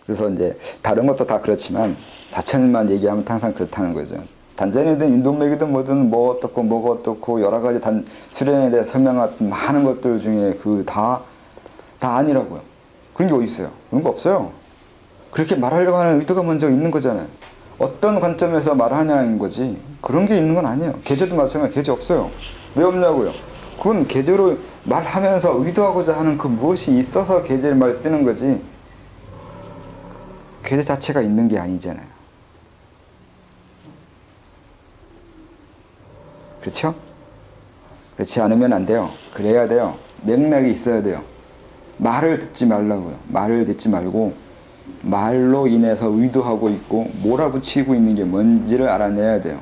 그래서 이제 다른 것도 다 그렇지만 자천만 얘기하면 항상 그렇다는 거죠. 단전이든 인동맥이든 뭐든 뭐 어떻고 뭐가 어떻고 여러 가지 수련에 대해 설명한 많은 것들 중에 그 다 아니라고요. 그런 게 어디 있어요? 그런 거 없어요. 그렇게 말하려고 하는 의도가 먼저 있는 거잖아요. 어떤 관점에서 말하냐는 거지 그런 게 있는 건 아니에요. 계제도 마찬가지. 계제 없어요. 왜 없냐고요? 그건 계제로 말하면서 의도하고자 하는 그 무엇이 있어서 계제를 말 쓰는 거지 계제 자체가 있는 게 아니잖아요. 그렇죠? 그렇지 않으면 안 돼요. 그래야 돼요. 맥락이 있어야 돼요. 말을 듣지 말라고요. 말을 듣지 말고 말로 인해서 의도하고 있고 몰아붙이고 있는 게 뭔지를 알아내야 돼요.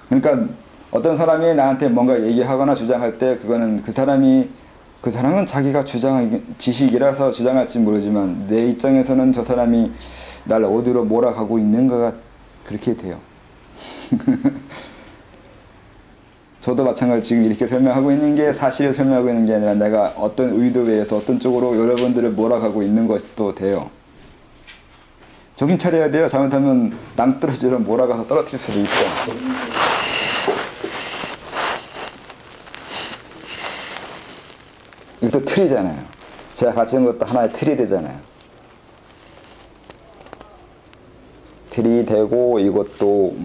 그러니까 어떤 사람이 나한테 뭔가 얘기하거나 주장할 때 그거는 그 사람은 자기가 지식이라서 주장할지 모르지만 내 입장에서는 저 사람이 날 어디로 몰아가고 있는가가 그렇게 돼요. 저도 마찬가지 지금 이렇게 설명하고 있는 게 사실을 설명하고 있는 게 아니라 내가 어떤 의도에 의해서 어떤 쪽으로 여러분들을 몰아가고 있는 것도 돼요. 정신 차려야 돼요. 잘못하면 낭떠러지로 몰아가서 떨어뜨릴 수도 있고. 이것도 틀이잖아요. 제가 가진 것도 하나의 틀이 되잖아요. 틀이 되고 이것도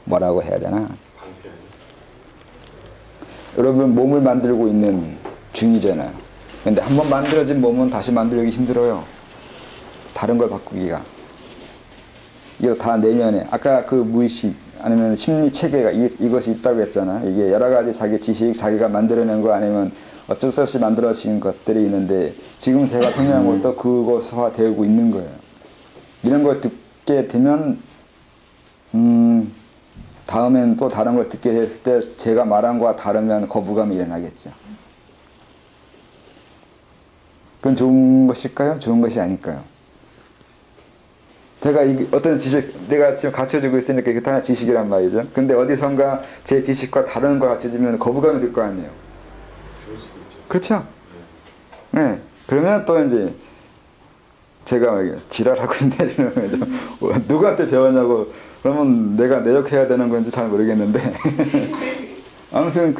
뭐라고 해야 되나? 여러분 몸을 만들고 있는 중이잖아요. 근데 한번 만들어진 몸은 다시 만들기 힘들어요. 다른 걸 바꾸기가. 이거 다 내면에 아까 그 무의식 아니면 심리 체계가 이것이 있다고 했잖아. 이게 여러 가지 자기 지식 자기가 만들어낸 거 아니면 어쩔 수 없이 만들어진 것들이 있는데 지금 제가 설명한 것도 그것화 되고 있는 거예요. 이런 걸 듣게 되면 다음엔 또 다른 걸 듣게 됐을 때 제가 말한 거와 다르면 거부감이 일어나겠죠. 그건 좋은 것일까요? 좋은 것이 아닐까요? 제가 어떤 지식, 내가 지금 가르쳐주고 있으니까 이게 다 지식이란 말이죠. 근데 어디선가 제 지식과 다른 걸 가르쳐주면 거부감이 들 거 아니에요. 그렇죠? 네. 그러면 또 이제 제가 지랄하고 있네 이러면 누구한테 배웠냐고 그러면 내가 내역해야 되는 건지 잘 모르겠는데 아무튼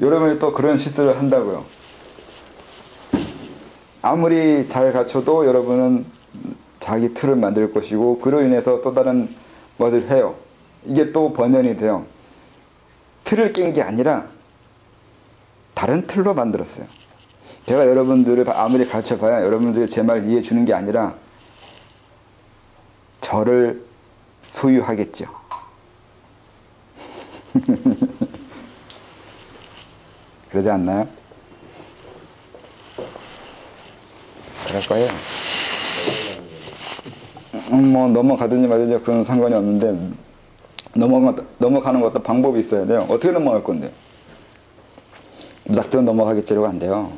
여러분이 또 그런 실수를 한다고요. 아무리 잘 가르쳐도 여러분은 자기 틀을 만들 것이고 그로 인해서 또 다른 것을 해요. 이게 또 번연이 돼요. 틀을 깬 게 아니라 다른 틀로 만들었어요. 제가 여러분들을 아무리 가르쳐봐야 여러분들이 제 말 이해해 주는 게 아니라 저를 소유하겠죠. 그러지 않나요? 그럴 거예요. 뭐 넘어가든지 말든지 그건 상관이 없는데 넘어가는 것도 방법이 있어야 돼요. 어떻게 넘어갈 건데요? 무작정 넘어가겠지로 안 돼요.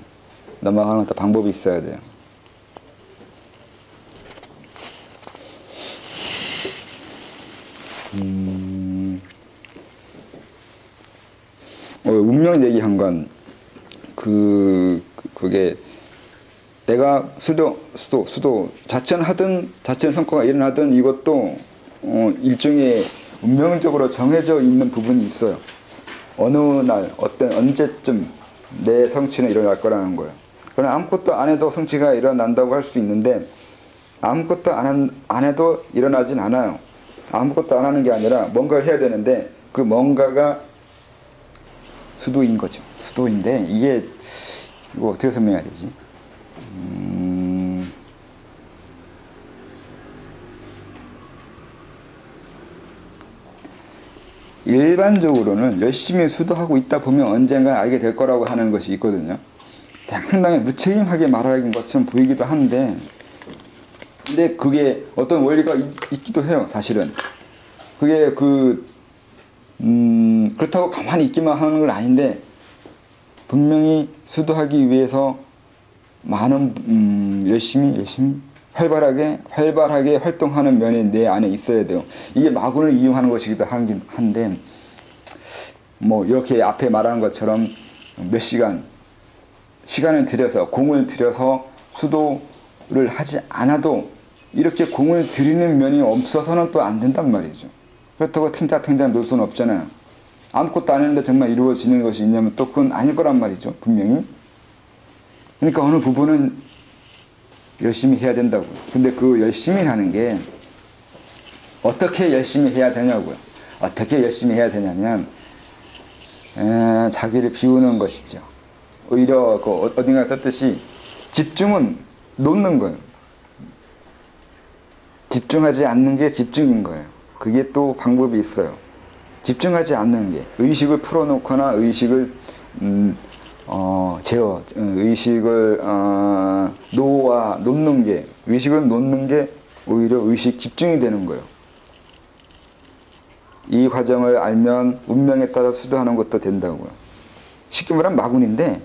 넘어가는 것도 방법이 있어야 돼요. 운명 얘기한 건 그게 내가 수도 자천 성과가 일어나든 이것도 일종의 운명적으로 정해져 있는 부분이 있어요. 어느 날 언제쯤 내 성취는 일어날 거라는 거예요. 그러나 아무것도 안 해도 성취가 일어난다고 할 수 있는데 아무것도 안 해도 일어나진 않아요. 아무것도 안 하는 게 아니라 뭔가를 해야 되는데 그 뭔가가 수도인 거죠. 수도인데 이게 이거 어떻게 설명해야 되지? 일반적으로는 열심히 수도하고 있다 보면 언젠가 알게 될 거라고 하는 것이 있거든요. 상당히 무책임하게 말하는 것처럼 보이기도 한데 근데 그게 어떤 원리가 있기도 해요. 사실은 그게 그렇다고 가만히 있기만 하는 건 아닌데 분명히 수도하기 위해서 많은 열심히 활발하게 활동하는 면이 내 안에 있어야 돼요. 이게 마군을 이용하는 것이기도 한데 뭐 이렇게 앞에 말하는 것처럼 몇 시간을 들여서 공을 들여서 수도 하지 않아도 이렇게 공을 들이는 면이 없어서는 또 안 된단 말이죠. 그렇다고 탱자탱자 놀 수는 없잖아요. 아무것도 안 했는데 정말 이루어지는 것이 있냐면 또 그건 아닐 거란 말이죠. 분명히. 그러니까 어느 부분은 열심히 해야 된다고요. 근데 그 열심히 하는 게 어떻게 열심히 해야 되냐고요. 어떻게 열심히 해야 되냐면 자기를 비우는 것이죠. 오히려 그 어딘가 썼듯이 집중은 놓는 거예요. 집중하지 않는 게 집중인 거예요. 그게 또 방법이 있어요. 집중하지 않는 게 의식을 풀어놓거나 의식을 의식을 놓는 게 의식을 놓는 게 오히려 의식 집중이 되는 거예요. 이 과정을 알면 운명에 따라 수도하는 것도 된다고요. 쉽게 말하면 마군인데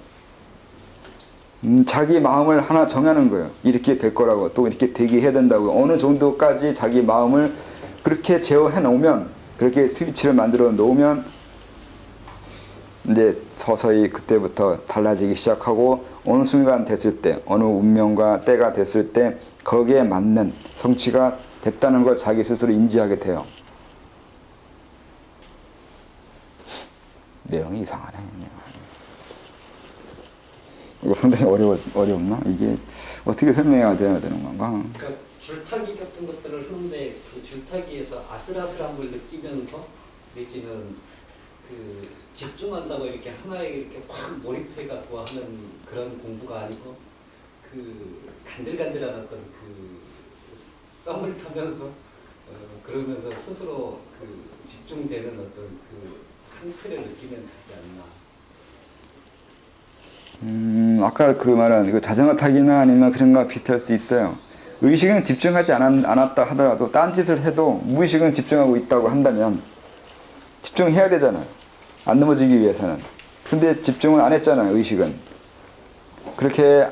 자기 마음을 하나 정하는 거예요. 이렇게 될 거라고 또 이렇게 되게 해야 된다고 어느 정도까지 자기 마음을 그렇게 제어해 놓으면 그렇게 스위치를 만들어 놓으면 이제 서서히 그때부터 달라지기 시작하고 어느 순간 됐을 때 어느 운명과 때가 됐을 때 거기에 맞는 성취가 됐다는 걸 자기 스스로 인지하게 돼요. 내용이 이상하네. 이거 상당히 어렵나? 이게 어떻게 설명해야 되는 건가? 그러니까 줄타기 같은 것들을 하는데 그 줄타기에서 아슬아슬함을 느끼면서 내지는 그 집중한다고 이렇게 하나에 이렇게 확 몰입해가지고 하는 그런 공부가 아니고 그 간들간들한 어떤 그 썸을 타면서 그러면서 스스로 그 집중되는 어떤 그 상태를 느끼면 되지 않나. 아까 그 말은 이거 자전거 타기나 아니면 그런 거 비슷할 수 있어요. 의식은 집중하지 않았다 하더라도 딴짓을 해도 무의식은 집중하고 있다고 한다면 집중해야 되잖아요. 안 넘어지기 위해서는. 근데 집중을 안 했잖아요. 의식은. 그렇게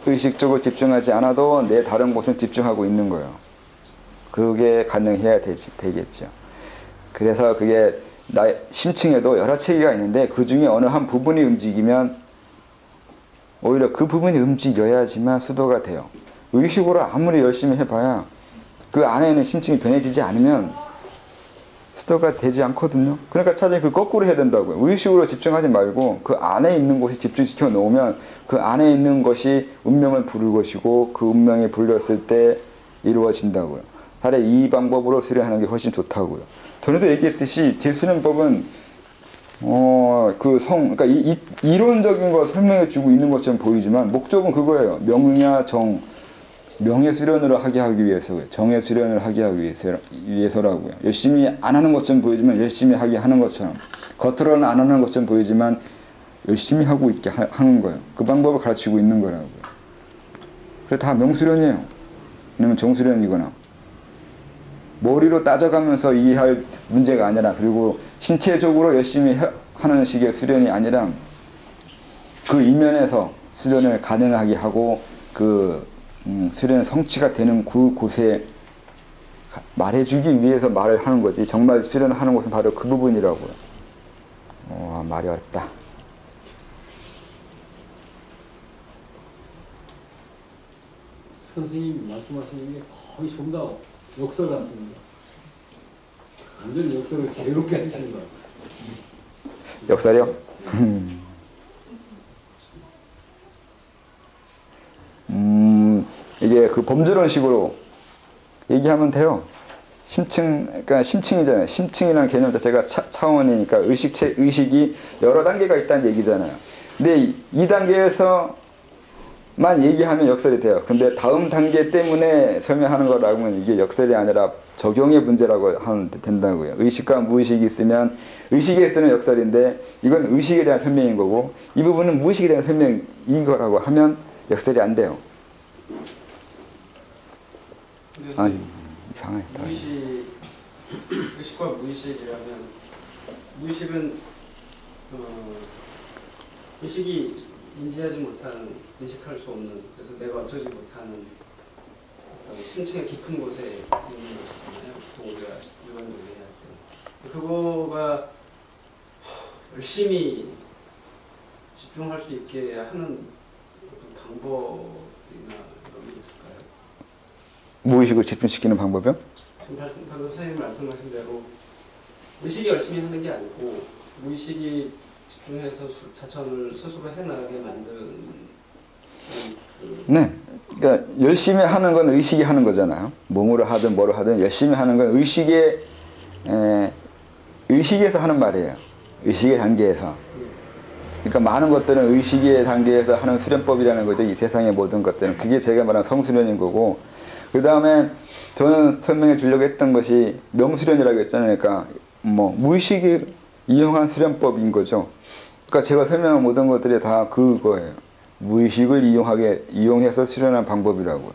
의식적으로 집중하지 않아도 내 다른 곳은 집중하고 있는 거예요. 그게 가능해야 되겠죠. 그래서 그게 심층에도 여러 체계가 있는데 그 중에 어느 한 부분이 움직이면 오히려 그 부분이 움직여야지만 수도가 돼요. 의식으로 아무리 열심히 해봐야 그 안에 있는 심층이 변해지지 않으면 수도가 되지 않거든요. 그러니까 차라리 그 거꾸로 해야 된다고요. 의식으로 집중하지 말고 그 안에 있는 곳에 집중시켜 놓으면 그 안에 있는 것이 운명을 부를 것이고 그 운명이 불렸을 때 이루어진다고요. 차라리 이 방법으로 수련하는 게 훨씬 좋다고요. 전에도 얘기했듯이 제 수련법은 그러니까 이론적인 거 설명해 주고 있는 것처럼 보이지만 목적은 그거예요. 명이냐 정, 명예 수련을 하기 위해서고요. 정의 수련을 하기 위해서라고요. 열심히 안 하는 것처럼 보이지만 열심히 하게 하는 것처럼 겉으로는 안 하는 것처럼 보이지만 열심히 하고 있게 하는 거예요. 그 방법을 가르치고 있는 거라고요. 그게 다 명수련이에요. 아니면 정수련이거나 머리로 따져가면서 이해할 문제가 아니라 그리고 신체적으로 열심히 하는 식의 수련이 아니라 그 이면에서 수련을 가능하게 하고 그 수련 성취가 되는 그곳에 말해주기 위해서 말을 하는 거지. 정말 수련을 하는 것은 바로 그 부분이라고요. 말이 어렵다. 선생님이 말씀하시는 게 거의 전부 다 역설 같습니다. 완전 역설을 자유롭게 쓰시는 거예요. 역설이요? 이게 그 범주론식으로 얘기하면 돼요. 그러니까 심층이잖아요. 심층이라는 개념 자체가 차원이니까 의식이 여러 단계가 있다는 얘기잖아요. 근데 이 단계에서만 얘기하면 역설이 돼요. 근데 다음 단계 때문에 설명하는 거라면 이게 역설이 아니라 적용의 문제라고 하면 된다고요. 의식과 무의식이 있으면 의식에 쓰는 역설인데 이건 의식에 대한 설명인 거고 이 부분은 무의식에 대한 설명인 거라고 하면 역설이 안 돼요. 아니 이상해. 의식과 무의식이라면 무의식은 의식이 인지하지 못하는, 인식할 수 없는, 그래서 내가 어쩌지 못하는 심층의 깊은 곳에 있는 것이잖아요. 우리가 일반적으로 얘기할 때. 그거가 열심히 집중할 수 있게 하는 어떤 방법이나 이런 게 있을까요? 무의식을 집중시키는 방법이요? 지금 방금 선생님 말씀하신 대로 의식이 열심히 하는 게 아니고 무의식이 집중해서 자천을 스스로 해나가게 만드는 네. 그러니까 열심히 하는 건 의식이 하는 거잖아요. 몸으로 하든 뭐로 하든 열심히 하는 건 의식에서 하는 말이에요. 의식의 단계에서. 그러니까 많은 것들은 의식의 단계에서 하는 수련법이라는 거죠. 이 세상의 모든 것들은. 그게 제가 말한 성수련인 거고, 그 다음에 저는 설명해 주려고 했던 것이 명수련이라고 했잖아요. 그러니까 무의식이 이용한 수련법인 거죠. 그러니까 제가 설명한 모든 것들이 다 그거예요. 무의식을 이용해서 수련한 방법이라고요.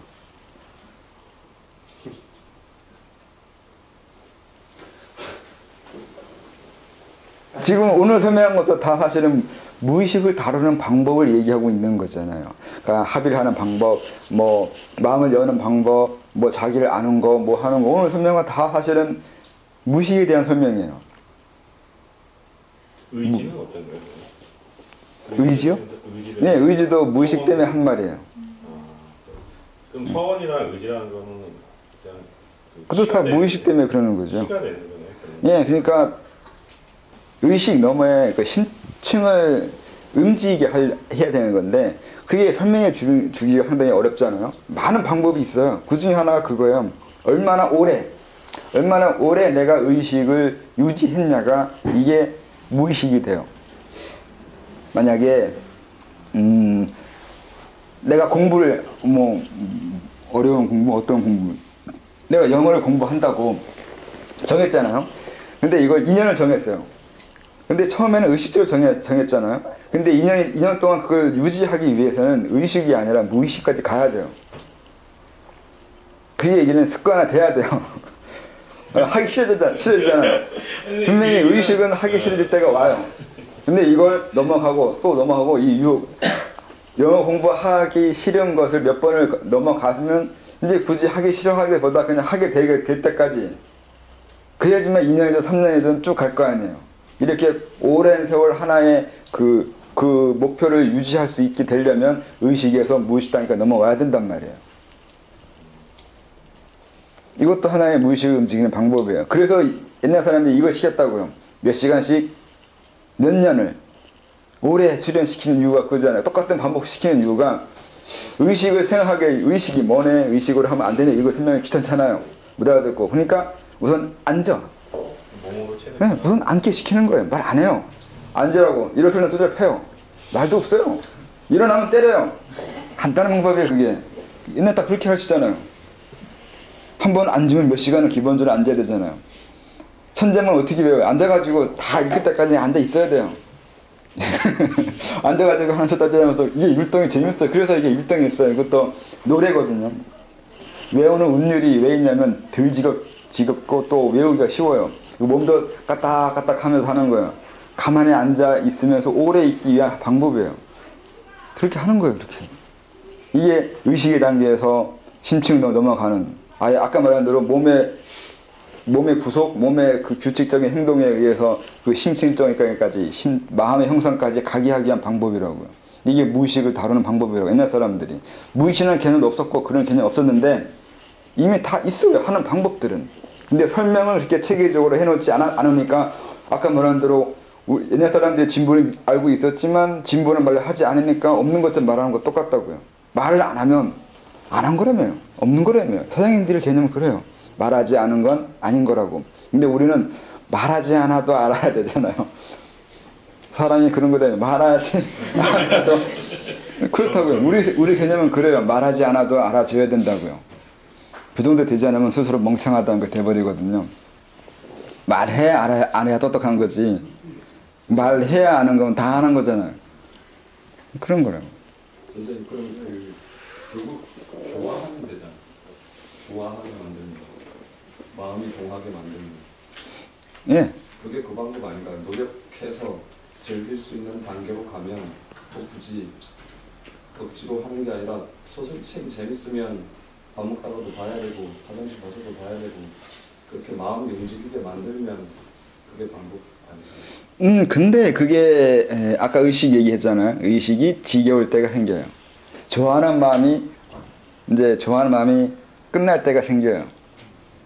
지금 오늘 설명한 것도 다 사실은 무의식을 다루는 방법을 얘기하고 있는 거잖아요. 그러니까 합의를 하는 방법, 뭐 마음을 여는 방법, 뭐 자기를 아는 거, 뭐 하는 거, 오늘 설명은 다 사실은 무의식에 대한 설명이에요. 의지는 어떤 거예요? 의지요? 네, 의지도 무의식 때문에 한 말이에요. 그럼 서원이랑 의지라는 거는 그냥 그것도 다 무의식 때문에 그러는 거죠. 시가 되는 거네요. 예, 그러니까 의식 너머에 그 심층을 움직이게 해야 되는 건데 그게 설명해 주기가 상당히 어렵잖아요. 많은 방법이 있어요. 그 중에 하나가 그거예요. 얼마나 오래 내가 의식을 유지했냐가 이게 무의식이 돼요. 만약에 내가 공부를 어려운 공부, 어떤 공부, 내가 영어를 공부한다고 정했잖아요. 근데 이걸 2년을 정했어요. 근데 처음에는 의식적으로 정했잖아요. 근데 2년 동안 그걸 유지하기 위해서는 의식이 아니라 무의식까지 가야 돼요. 그 얘기는 습관화 돼야 돼요. 하기 싫어지잖아요. 분명히 의식은 하기 싫어질 때가 와요. 근데 이걸 넘어가고 또 넘어가고 이 영어 공부하기 싫은 것을 몇 번을 넘어가면 이제 굳이 하기 싫어하기보다 그냥 하게 될 때까지 그래야지만 2년이든 3년이든 쭉 갈 거 아니에요. 이렇게 오랜 세월 하나의 그 목표를 유지할 수 있게 되려면 의식에서 무의식 단계가 넘어와야 된단 말이에요. 이것도 하나의 무의식을 움직이는 방법이에요. 그래서 옛날 사람들이 이걸 시켰다고요. 몇 시간씩 몇 년을 오래 수련시키는 이유가 그거잖아요. 똑같은 반복시키는 이유가 의식을 생각하게 의식이 뭐네 의식으로 하면 안 되네 이거 설명이 귀찮잖아요. 못 알아듣고. 그러니까 우선 앉아. 네, 우선 앉게 시키는 거예요. 말 안 해요. 앉으라고. 일어서는 두드려 패요. 말도 없어요. 일어나면 때려요. 간단한 방법이에요 그게. 옛날 다 그렇게 하시잖아요. 한 번 앉으면 몇 시간은 기본적으로 앉아야 되잖아요. 천재만 어떻게 배워요? 앉아가지고 다 읽을 때까지 앉아 있어야 돼요. 앉아가지고 하나 쳤다 하면서 이게 율동이 재밌어요. 그래서 이게 율동이 있어요. 이것도 노래거든요. 외우는 운율이 왜 있냐면 덜 지겹고 또 외우기가 쉬워요. 몸도 까딱까딱 하면서 하는 거예요. 가만히 앉아 있으면서 오래 있기 위한 방법이에요. 그렇게 하는 거예요. 그렇게. 이게 의식의 단계에서 심층으로 넘어가는 아예 아까 말한 대로 몸의 구속, 몸의 그 규칙적인 행동에 의해서 그 심층적인까지 마음의 형성까지 가게 하기 위한 방법이라고요. 이게 무의식을 다루는 방법이라고 옛날 사람들이. 무의식이라는 개념도 없었고 그런 개념이 없었는데 이미 다 있어요. 하는 방법들은. 근데 설명을 그렇게 체계적으로 해놓지 않으니까 아까 말한 대로 옛날 사람들이 진보를 알고 있었지만 진보는 말을 하지 않으니까 없는 것처럼 말하는 거 똑같다고요. 말을 안 하면 안 한 거라며요. 없는 거라며요. 서양인들의 개념은 그래요. 말하지 않은 건 아닌 거라고. 근데 우리는 말하지 않아도 알아야 되잖아요. 사람이 그런 거래요. 말하지 않아도 그렇다고요. 우리 개념은 그래요. 말하지 않아도 알아줘야 된다고요. 그 정도 되지 않으면 스스로 멍청하다는 걸 돼버리거든요. 말해야 안 해야 똑똑한 거지. 말해야 아는 건 다 아는 거잖아요. 그런 거라고. 선생님 그럼 결국 좋아하면 되잖아. 좋아하게 만드는 거. 마음이 동하게 만드는 거. 예. 그게 그 방법 아닌가. 노력해서 즐길 수 있는 단계로 가면 또 굳이 억지로 하는 게 아니라 소설책이 재밌으면 밥 먹다가도 봐야 되고 화장실 가서도 봐야 되고 그렇게 마음이 움직이게 만들면 그게 방법 아닐까요? 근데 그게 아까 의식 얘기했잖아요. 의식이 지겨울 때가 생겨요. 좋아하는 마음이 끝날 때가 생겨요.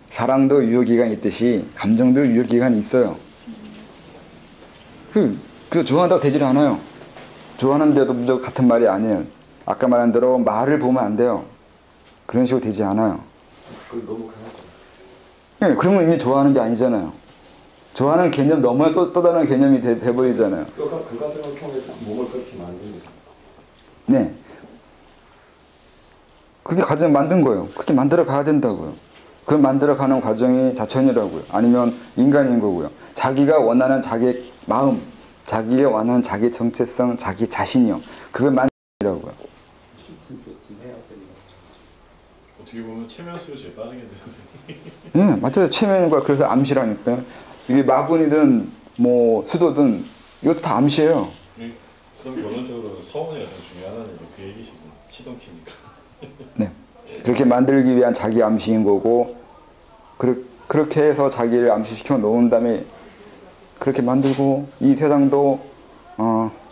사랑도 유효기간이 있듯이 감정도 유효기간이 있어요. 그래서 좋아한다고 되질 않아요. 좋아하는데도 무조건 같은 말이 아니에요. 아까 말한 대로 말을 보면 안 돼요. 그런 식으로 되지 않아요. 그건 너무 강하죠. 네, 그러면 이미 좋아하는 게 아니잖아요. 좋아하는 개념 넘어야 또 다른 개념이 돼버리잖아요. 그 과정을 통해서 몸을 그렇게 만든 거죠. 네. 그게 과정 만든 거예요. 그렇게 만들어 가야 된다고요. 그걸 만들어 가는 과정이 자천이라고요. 아니면 인간인 거고요. 자기가 원하는 자기 마음, 자기가 원하는 자기 정체성, 자기 자신이요. 그걸 만들라고요. 어떻게 보면 체면수를 제일 빠르게 되세요. 예, 맞아요. 체면과 그래서 암시라니까요. 이게 마분이든 뭐 수도든 이것도 다 암시예요. 그럼 결론적으로 서원이 가장 중요하다는 그 얘기시고 시동키니까. 네. 그렇게 만들기 위한 자기 암시인 거고 그렇게 해서 자기를 암시시켜 놓은 다음에 그렇게 만들고 이 세상도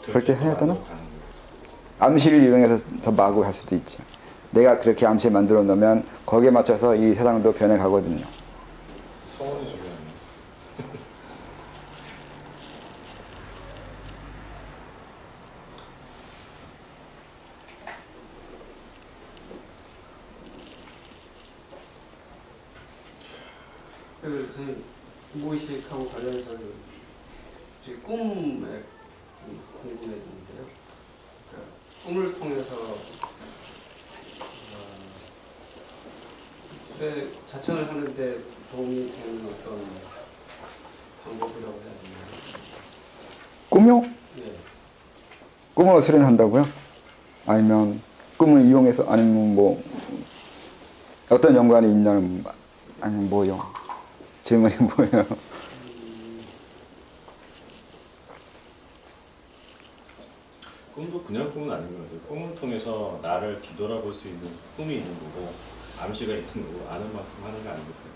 그렇게 해야 되나? 암시를 이용해서 마구 할 수도 있죠. 내가 그렇게 암시 만들어 놓으면 거기에 맞춰서 이 세상도 변해가거든요. 서원이 중요하네요. 그 선생님 무의식하고 관련해서 제 꿈에 궁금해지는데요. 그러니까 꿈을 통해서 자천을 하는데 도움이 되는 어떤 방법이라고 해야 되나요? 꿈요? 네. 꿈을 수련한다고요? 아니면 꿈을 이용해서 아니면 뭐 어떤 연관이 있냐는 아니면 뭐요? 질문이 뭐예요? 꿈도 그냥 꿈은 아닌 것 같아요. 꿈을 통해서 나를 뒤돌아볼 수 있는 꿈이 있는 거고 암시가 있는 거고 아는 만큼 하는 거 아니겠어요?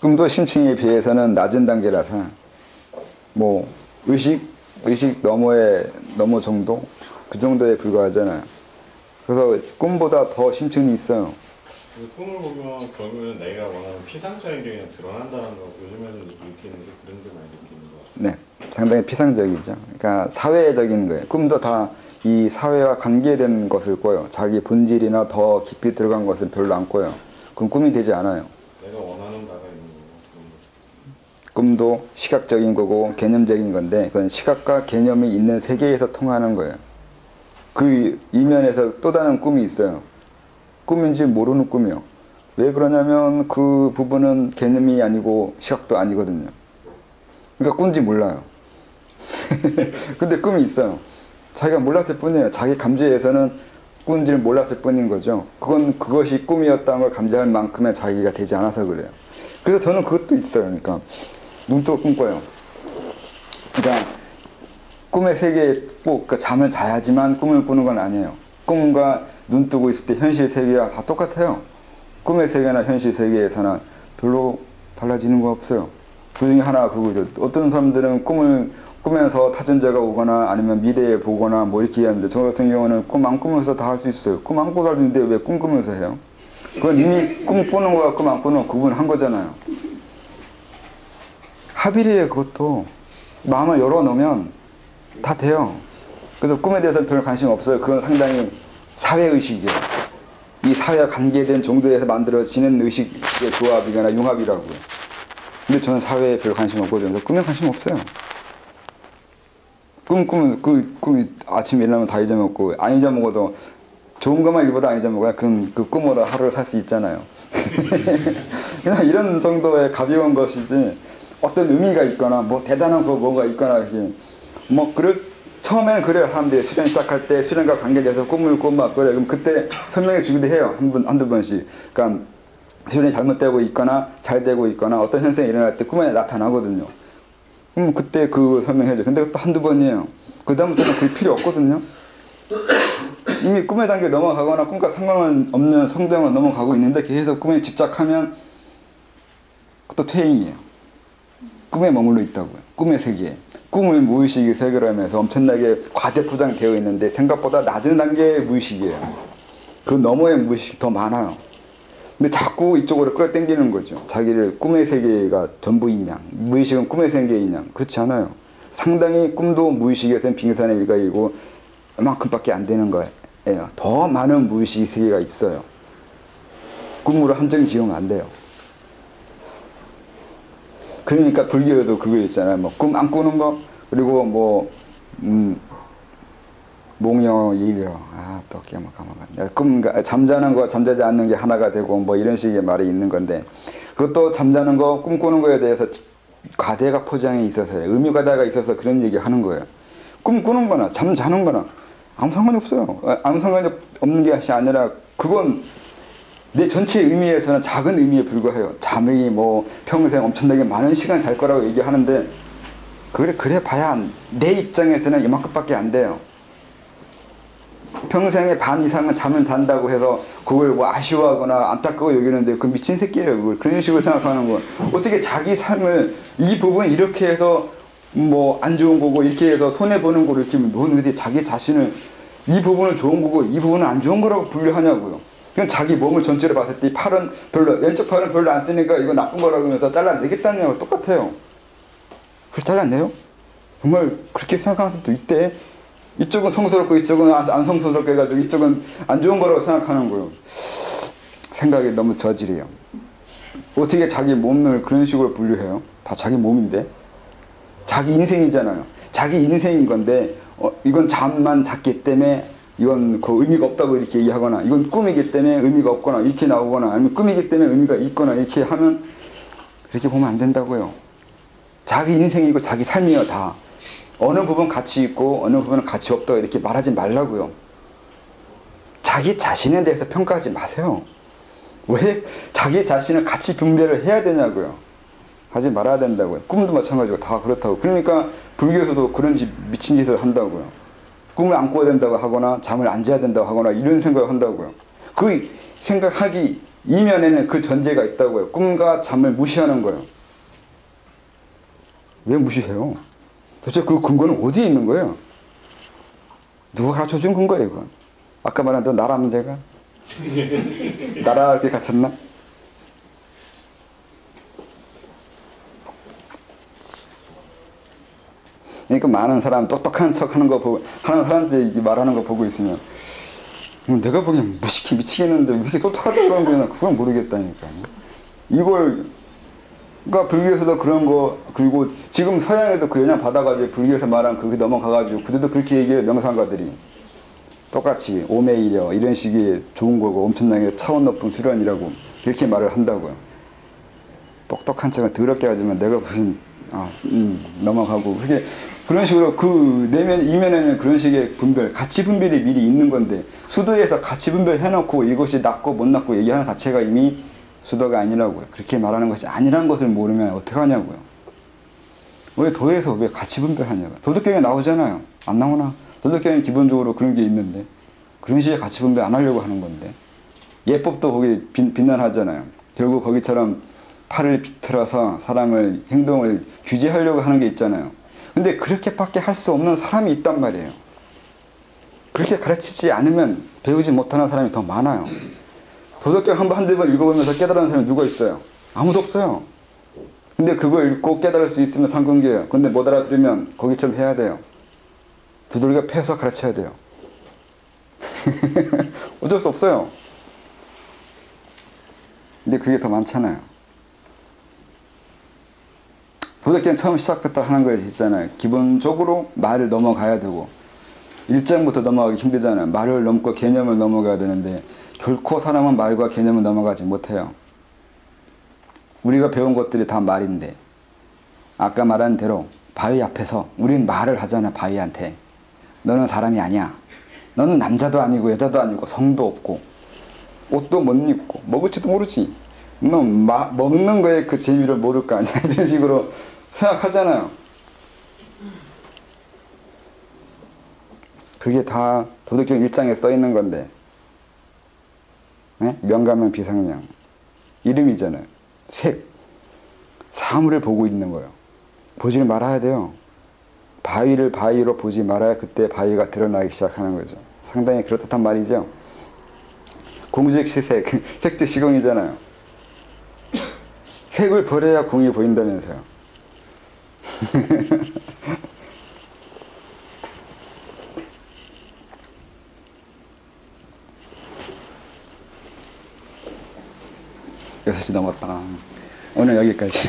꿈도 심층에 비해서는 낮은 단계라서 뭐 의식 넘어 정도 그 정도에 불과하잖아요. 그래서 꿈보다 더 심층이 있어요. 꿈을 보면 결국에는 내가 원하는 피상적인 게 그냥 드러난다는 거 요즘에는 느끼는 게 그런 데 많이 느끼는 것 같아요. 네, 상당히 피상적이죠. 그러니까 사회적인 거예요. 꿈도 다 이 사회와 관계된 것을 꿔요. 자기 본질이나 더 깊이 들어간 것을 별로 안 꿔요. 그럼 꿈이 되지 않아요. 내가 원하는 바가 있는 거고 꿈도 시각적인 거고 개념적인 건데 그건 시각과 개념이 있는 세계에서 통하는 거예요. 그 이면에서 또 다른 꿈이 있어요. 꿈인지 모르는 꿈이요. 왜 그러냐면 그 부분은 개념이 아니고 시각도 아니거든요. 그러니까 꿈인지 몰라요. 근데 꿈이 있어요. 자기가 몰랐을 뿐이에요. 자기 감지에서는 꿈인지를 몰랐을 뿐인 거죠. 그것이 꿈이었다는 걸 감지할 만큼의 자기가 되지 않아서 그래요. 그래서 저는 그것도 있어요. 그러니까 눈 뜨고 꿈꿔요. 그러니까 꿈의 세계에 꼭 그러니까 잠을 자야지만 꿈을 꾸는 건 아니에요. 꿈과 눈 뜨고 있을 때 현실 세계와 다 똑같아요. 꿈의 세계나 현실 세계에서는 별로 달라지는 거 없어요. 그 중에 하나가 그거죠. 어떤 사람들은 꿈을 꾸면서 타전자가 오거나 아니면 미래에 보거나 뭐 이렇게 하는데 저 같은 경우는 꿈 안 꾸면서 다 할 수 있어요. 꿈 안 꾸고 살는데 왜 꿈 꾸면서 해요? 그건 이미 꿈 꾸는 거와 꿈 안 꾸는 거 구분한 거잖아요. 합일이에요. 그것도 마음을 열어놓으면 다 돼요. 그래서 꿈에 대해서는 별 관심 없어요. 그건 상당히 사회의식이에요. 이 사회와 관계된 정도에서 만들어지는 의식의 조합이거나 융합이라고요. 근데 저는 사회에 별 관심 없거든요. 그래서 꿈에 관심 없어요. 꿈꾸면 꿈이 아침에 일어나면 다 잊어먹고 안 잊어먹어도 좋은 것만 일부러 안 잊어먹어야 그 꿈으로 하루를 살 수 있잖아요. 그냥 이런 정도의 가벼운 것이지 어떤 의미가 있거나 뭐 대단한 거 뭐가 있거나 이렇게 뭐 처음에는 그래요. 사람들이 수련 시작할 때 수련과 관계돼서 꿈을 꾸고 막 그래. 그럼 그때 설명해 주기도 해요. 한두 번씩. 그러니까 수련이 잘못되고 있거나 잘 되고 있거나 어떤 현상이 일어날 때 꿈에 나타나거든요. 그럼 그때 그 설명해 줘. 근데 그것도 한두 번이에요. 그 다음부터는 그게 필요 없거든요. 이미 꿈의 단계 넘어가거나 꿈과 상관없는 성장을 넘어가고 있는데 계속 꿈에 집착하면 그것도 퇴행이에요. 꿈에 머물러 있다고요. 꿈의 세계에. 꿈을 무의식의 세계로 하면서 엄청나게 과대포장되어 있는데 생각보다 낮은 단계의 무의식이에요. 그 너머의 무의식이 더 많아요. 근데 자꾸 이쪽으로 끌어당기는 거죠. 자기를 꿈의 세계가 전부인 양, 무의식은 꿈의 세계인 양. 그렇지 않아요. 상당히 꿈도 무의식에서는 빙산의 일각이고 이만큼밖에 안 되는 거예요. 더 많은 무의식 세계가 있어요. 꿈으로 한정 지으면 안 돼요. 그러니까 불교에도 그거 있잖아요. 뭐 꿈 안 꾸는 거, 그리고 뭐 몽여 일여, 또 까먹었네. 꿈 잠자는 거 잠자지 않는 게 하나가 되고 뭐 이런 식의 말이 있는 건데, 그것도 잠자는 거 꿈꾸는 거에 대해서 과대가 포장이 있어서 의미 과대가 있어서 그런 얘기 하는 거예요. 꿈꾸는 거나 잠자는 거나 아무 상관이 없어요. 아무 상관이 없는 게 아니라 그건 내 전체 의미에서는 작은 의미에 불과해요. 잠이 뭐 평생 엄청나게 많은 시간 잘 거라고 얘기하는데 그래 봐야 내 입장에서는 이만큼밖에 안 돼요. 평생의 반 이상은 잠을 잔다고 해서 그걸 뭐 아쉬워하거나 안타까워 여기는데 그 미친 새끼예요. 그걸 그런 식으로 생각하는 건 어떻게 자기 삶을 이 부분 이렇게 해서 뭐 안 좋은 거고 이렇게 해서 손해 보는 거로 이렇게 넌 왜 자기 자신을 이 부분은 좋은 거고 이 부분은 안 좋은 거라고 분류하냐고요. 그냥 자기 몸을 전체로 봤을 때 팔은 별로 왼쪽 팔은 별로 안 쓰니까 이거 나쁜 거라고 하면서 잘라내겠다는 거랑 똑같아요. 그걸 잘라내요? 정말 그렇게 생각하는 사람도 있대. 이쪽은 성스럽고 이쪽은 안 성스럽게 해가지고 이쪽은 안 좋은 거라고 생각하는 거예요. 생각이 너무 저질이에요. 어떻게 자기 몸을 그런 식으로 분류해요? 다 자기 몸인데 자기 인생이잖아요. 자기 인생인 건데 이건 잠만 잤기 때문에 이건 그 의미가 없다고 이렇게 얘기하거나 이건 꿈이기 때문에 의미가 없거나 이렇게 나오거나 아니면 꿈이기 때문에 의미가 있거나 이렇게 하면 그렇게 보면 안 된다고요. 자기 인생이고 자기 삶이에요. 다. 어느 부분 가치 있고 어느 부분은 가치 없다고 이렇게 말하지 말라고요. 자기 자신에 대해서 평가하지 마세요. 왜 자기 자신을 가치 분별을 해야 되냐고요. 하지 말아야 된다고요. 꿈도 마찬가지고 다 그렇다고. 그러니까 불교에서도 그런 미친 짓을 한다고요. 꿈을 안 꿔야 된다고 하거나 잠을 안 자야 된다고 하거나 이런 생각을 한다고요. 그 생각하기 이면에는 그 전제가 있다고요. 꿈과 잠을 무시하는 거예요. 왜 무시해요? 도대체 그 근거는 어디에 있는 거예요? 누가 가르쳐준 근거예요, 이건? 아까 말한 또 나라 문제가? 나라 이렇게 갇혔나? 그러니까 많은 사람 똑똑한 척 하는 거 보고, 하는 사람들이 말하는 거 보고 있으면, 내가 보기엔 미치겠는데 왜 이렇게 똑똑하다고 그러는 거냐, 그건 모르겠다니까요. 그러니까 불교에서도 그런 거, 그리고 지금 서양에도 그 영향 받아가지고 불교에서 말한 그게 넘어가가지고 그들도 그렇게 얘기해요. 명상가들이 똑같이 오메이려 이런 식의 좋은 거고 엄청나게 차원 높은 수련이라고 이렇게 말을 한다고요. 똑똑한 척은 더럽게 하지만 내가 무슨 넘어가고 그렇게 그런 식으로 그 내면 이면에는 그런 식의 분별, 가치 분별이 미리 있는 건데 수도에서 가치 분별 해놓고 이것이 낫고 못 낫고 얘기하는 자체가 이미 수도가 아니라고요. 그렇게 말하는 것이 아니라는 것을 모르면 어떡하냐고요. 왜 도에서 왜 가치 분별하냐고요. 도덕경에 나오잖아요. 안 나오나? 도덕경에 기본적으로 그런 게 있는데 그런 식의 가치 분별 안 하려고 하는 건데 예법도 거기 비난하잖아요. 결국 거기처럼 팔을 비틀어서 사람을 행동을 규제하려고 하는 게 있잖아요. 근데 그렇게밖에 할 수 없는 사람이 있단 말이에요. 그렇게 가르치지 않으면 배우지 못하는 사람이 더 많아요. 도덕경 한두 번 읽어보면서 깨달은 사람이 누가 있어요? 아무도 없어요. 근데 그거 읽고 깨달을 수 있으면 상근계예요. 근데 못 알아들으면 거기처럼 해야 돼요. 두들겨 패서 가르쳐야 돼요. 어쩔 수 없어요. 근데 그게 더 많잖아요. 도덕경 처음 시작부터 하는 거에 있잖아요. 기본적으로 말을 넘어가야 되고 일장부터 넘어가기 힘들잖아요. 말을 넘고 개념을 넘어가야 되는데 결코 사람은 말과 개념을 넘어가지 못해요. 우리가 배운 것들이 다 말인데 아까 말한 대로 바위 앞에서 우린 말을 하잖아. 바위한테 너는 사람이 아니야. 너는 남자도 아니고 여자도 아니고 성도 없고 옷도 못 입고 먹을지도 모르지. 너 먹는 거에 그 재미를 모를 거 아니야. 이런 식으로 생각하잖아요. 그게 다 도덕경 1장에 써 있는 건데 네? 명가면 비상명 이름이잖아요. 색 사물을 보고 있는 거예요. 보지 말아야 돼요. 바위를 바위로 보지 말아야 그때 바위가 드러나기 시작하는 거죠. 상당히 그렇듯한 말이죠. 공주즉시 색, 색즉시 공이잖아요. 색을 버려야 공이 보인다면서요. 여섯 시 넘었다. 오늘 여기까지.